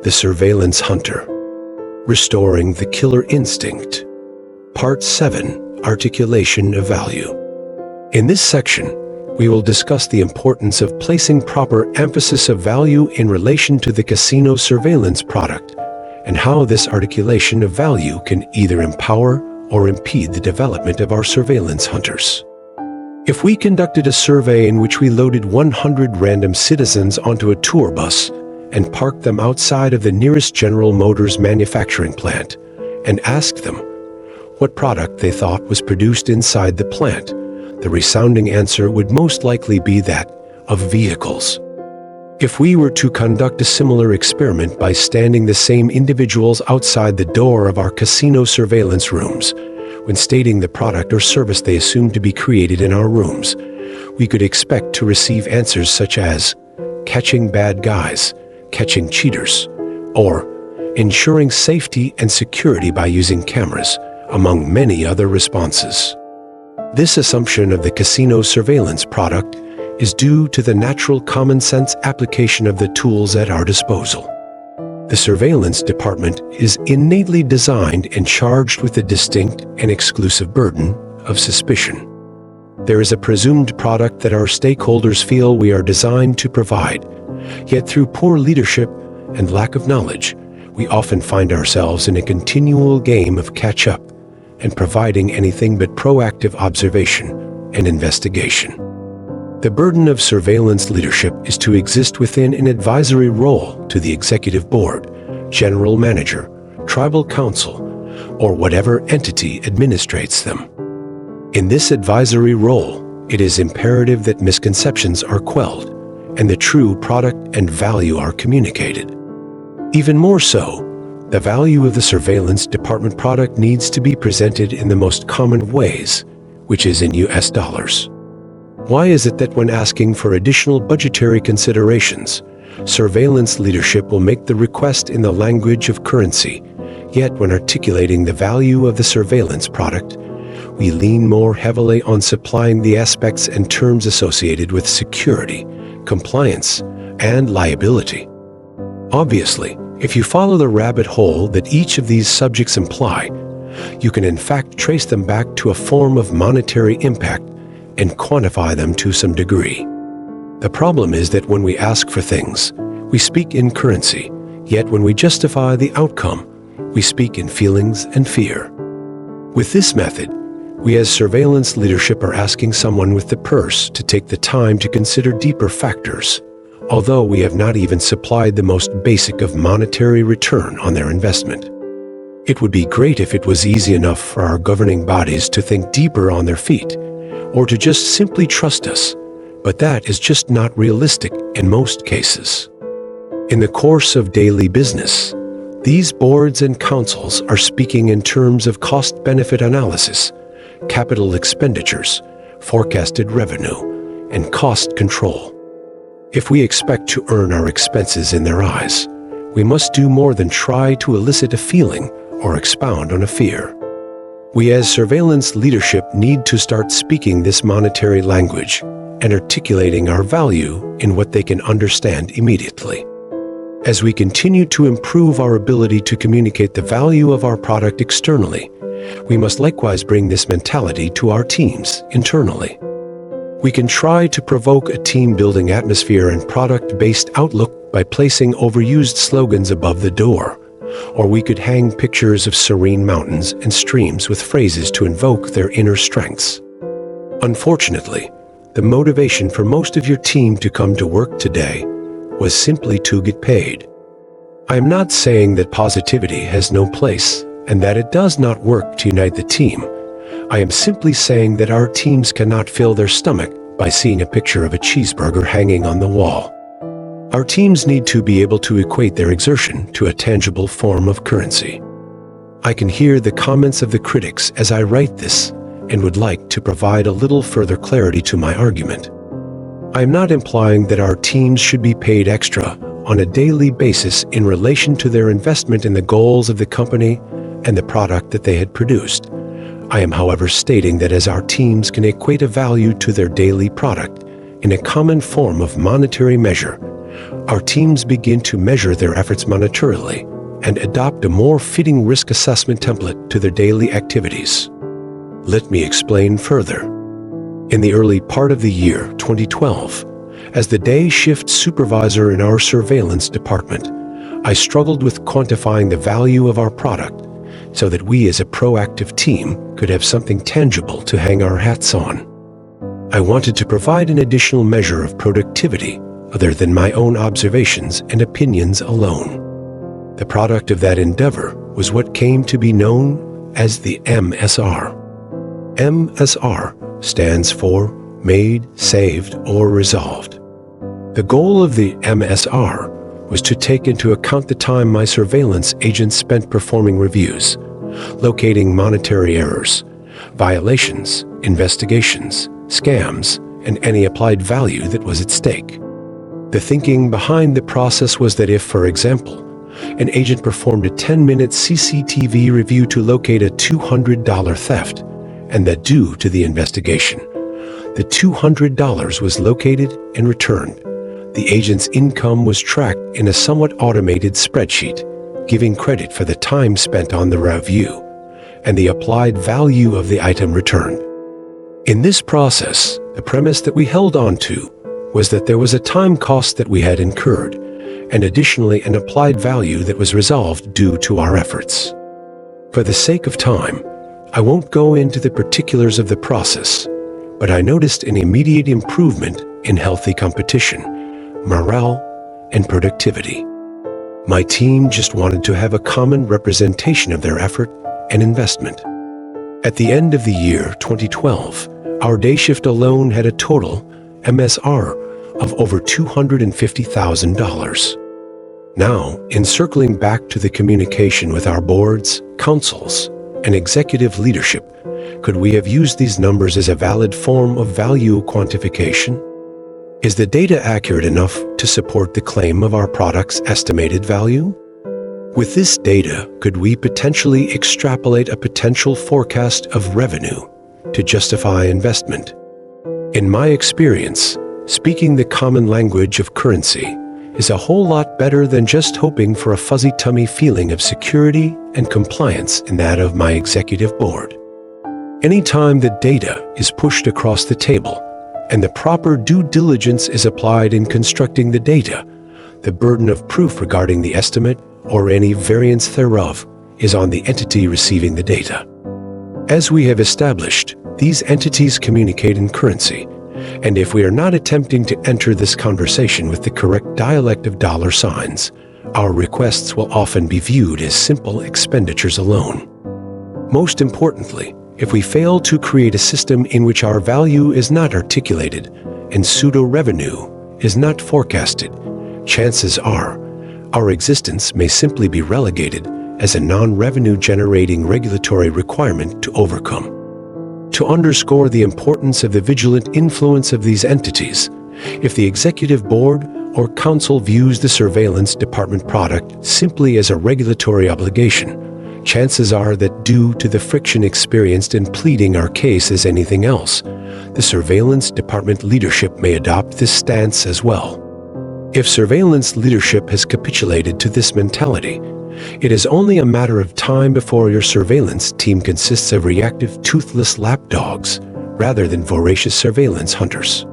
The Surveillance Hunter. Restoring the Killer Instinct. Part 7. Articulation of Value. In this section, we will discuss the importance of placing proper emphasis of value in relation to the casino surveillance product, and how this articulation of value can either empower or impede the development of our surveillance hunters. If we conducted a survey in which we loaded 100 random citizens onto a tour bus and parked them outside of the nearest General Motors manufacturing plant and asked them what product they thought was produced inside the plant, the resounding answer would most likely be that of vehicles. If we were to conduct a similar experiment by standing the same individuals outside the door of our casino surveillance rooms, when stating the product or service they assumed to be created in our rooms, we could expect to receive answers such as catching bad guys, catching cheaters, or ensuring safety and security by using cameras, among many other responses. This assumption of the casino surveillance product is due to the natural common sense application of the tools at our disposal. The surveillance department is innately designed and charged with the distinct and exclusive burden of suspicion. There is a presumed product that our stakeholders feel we are designed to provide, yet through poor leadership and lack of knowledge, we often find ourselves in a continual game of catch-up and providing anything but proactive observation and investigation. The burden of surveillance leadership is to exist within an advisory role to the executive board, general manager, tribal council, or whatever entity administrates them. In this advisory role, it is imperative that misconceptions are quelled and the true product and value are communicated. Even more so, the value of the surveillance department product needs to be presented in the most common of ways, which is in US dollars. Why is it that when asking for additional budgetary considerations, surveillance leadership will make the request in the language of currency, yet when articulating the value of the surveillance product, we lean more heavily on supplying the aspects and terms associated with security, compliance, and liability? Obviously, if you follow the rabbit hole that each of these subjects imply, you can in fact trace them back to a form of monetary impact and quantify them to some degree. The problem is that when we ask for things, we speak in currency, yet when we justify the outcome, we speak in feelings and fear. With this method, we as surveillance leadership are asking someone with the purse to take the time to consider deeper factors, although we have not even supplied the most basic of monetary return on their investment. It would be great if it was easy enough for our governing bodies to think deeper on their feet, or to just simply trust us, but that is just not realistic in most cases. In the course of daily business, these boards and councils are speaking in terms of cost-benefit analysis, capital expenditures, forecasted revenue, and cost control. If we expect to earn our expenses in their eyes, we must do more than try to elicit a feeling or expound on a fear. We as surveillance leadership need to start speaking this monetary language and articulating our value in what they can understand immediately. As we continue to improve our ability to communicate the value of our product externally, we must likewise bring this mentality to our teams internally. We can try to provoke a team-building atmosphere and product-based outlook by placing overused slogans above the door, or we could hang pictures of serene mountains and streams with phrases to invoke their inner strengths. Unfortunately, the motivation for most of your team to come to work today was simply to get paid. I am not saying that positivity has no place and that it does not work to unite the team. I am simply saying that our teams cannot fill their stomach by seeing a picture of a cheeseburger hanging on the wall. Our teams need to be able to equate their exertion to a tangible form of currency. I can hear the comments of the critics as I write this and would like to provide a little further clarity to my argument. I am not implying that our teams should be paid extra on a daily basis in relation to their investment in the goals of the company and the product that they had produced. I am, however, stating that as our teams can equate a value to their daily product in a common form of monetary measure, our teams begin to measure their efforts monetarily and adopt a more fitting risk assessment template to their daily activities. Let me explain further. In the early part of the year 2012, as the day shift supervisor in our surveillance department, I struggled with quantifying the value of our product so that we as a proactive team could have something tangible to hang our hats on. I wanted to provide an additional measure of productivity other than my own observations and opinions alone. The product of that endeavor was what came to be known as the MSR. MSR stands for Made, Saved, or Resolved. The goal of the MSR was to take into account the time my surveillance agents spent performing reviews, locating monetary errors, violations, investigations, scams, and any applied value that was at stake. The thinking behind the process was that if, for example, an agent performed a 10-minute CCTV review to locate a $200 theft, and that due to the investigation, the $200 was located and returned, the agent's income was tracked in a somewhat automated spreadsheet, giving credit for the time spent on the review and the applied value of the item returned. In this process, the premise that we held on to was that there was a time cost that we had incurred, and additionally an applied value that was resolved due to our efforts. For the sake of time, I won't go into the particulars of the process, but I noticed an immediate improvement in healthy competition, morale, and productivity. My team just wanted to have a common representation of their effort and investment. At the end of the year 2012, our day shift alone had a total MSR of over $250,000. Now, in circling back to the communication with our boards, councils, and executive leadership, could we have used these numbers as a valid form of value quantification? Is the data accurate enough to support the claim of our product's estimated value? With this data, could we potentially extrapolate a potential forecast of revenue to justify investment? In my experience, speaking the common language of currency is a whole lot better than just hoping for a fuzzy tummy feeling of security and compliance in that of my executive board. Anytime the data is pushed across the table and the proper due diligence is applied in constructing the data, the burden of proof regarding the estimate or any variance thereof is on the entity receiving the data. As we have established, these entities communicate in currency, and if we are not attempting to enter this conversation with the correct dialect of dollar signs, our requests will often be viewed as simple expenditures alone. Most importantly, if we fail to create a system in which our value is not articulated and pseudo-revenue is not forecasted, chances are our existence may simply be relegated as a non-revenue generating regulatory requirement to overcome. To underscore the importance of the vigilant influence of these entities, if the executive board or council views the surveillance department product simply as a regulatory obligation, chances are that due to the friction experienced in pleading our case as anything else, the surveillance department leadership may adopt this stance as well. If surveillance leadership has capitulated to this mentality, it is only a matter of time before your surveillance team consists of reactive, toothless lapdogs rather than voracious surveillance hunters.